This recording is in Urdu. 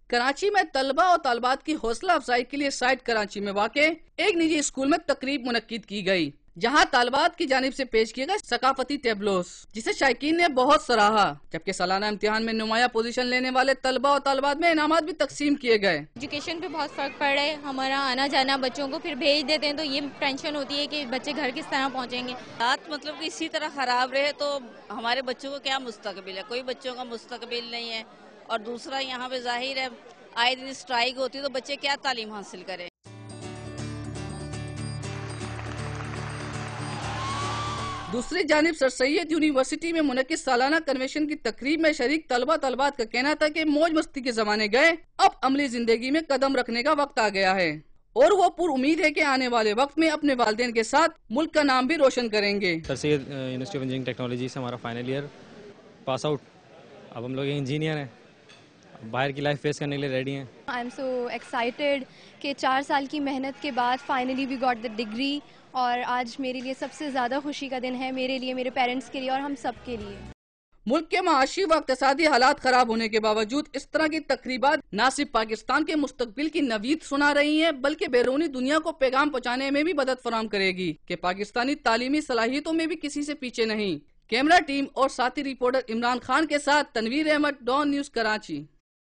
کراچی میں طلبہ اور طالبات کی حوصلہ افزائی کے لیے سائٹ کراچی میں واقع ایک نجی اسکول میں تقریب منعقد کی گئی، جہاں طالبات کی جانب سے پیش کیے گئے ثقافتی ٹیبلوز جسے شائقین نے بہت سراہا، جبکہ سالانہ امتحان میں نمایاں پوزیشن لینے والے طلبہ اور طالبات میں انعامات بھی تقسیم کیے گئے۔ ایجوکیشن پہ بہت فرق پڑ رہا ہے، ہمارا آنا جانا بچوں کو پھر بھیج دیتے ہیں تو یہ ٹینشن ہوتی ہے کہ بچے گھر کس طرح پہنچیں گے۔ حالات مطلب کہ اسی طرح خراب رہے تو ہمارے بچوں کو کیا مستقبل ہے، کوئی بچوں کا مستقبل نہیں ہے، اور دوسرا یہاں پہ ظاہر ہے آئے دن اسٹرائک ہوتی ہے تو بچے کیا تعلیم حاصل کریں۔ دوسری جانب سر سید یونیورسٹی میں منعقد سالانہ کنونشن کی تقریب میں شریک طلبہ طالبات کا کہنا تھا کہ موج مستی کے زمانے گئے، اب عملی زندگی میں قدم رکھنے کا وقت آ گیا ہے، اور وہ پر امید ہے کہ آنے والے وقت میں اپنے والدین کے ساتھ ملک کا نام بھی روشن کریں گے۔ سر سید یونیورسٹی آف انجینئرنگ ٹیکنالوجی سے ہمارا فائنل ایئر پاس آؤٹ، اب ہم لوگ انجینئر ہیں، باہر کی لائف فیس کرنے کے لیے ریڈی ہیں۔ آئی ایم سو ایکسائٹیڈ کہ 4 سال کی محنت کے بعد finally we got the degree, اور آج میرے لیے سب سے زیادہ خوشی کا دن ہے، میرے لیے، میرے پیرنٹس کے لیے اور ہم سب کے لیے۔ ملک کے معاشی و اقتصادی حالات خراب ہونے کے باوجود اس طرح کی تقریبات نہ صرف پاکستان کے مستقبل کی نوید سنا رہی ہیں بلکہ بیرونی دنیا کو پیغام پہنچانے میں بھی مدد فراہم کرے گی کہ پاکستانی تعلیمی صلاحیتوں میں بھی کسی سے پیچھے نہیں۔ کیمرہ ٹیم اور ساتھی رپورٹر عمران خان کے ساتھ تنویر احمد، ڈان نیوز، کراچی۔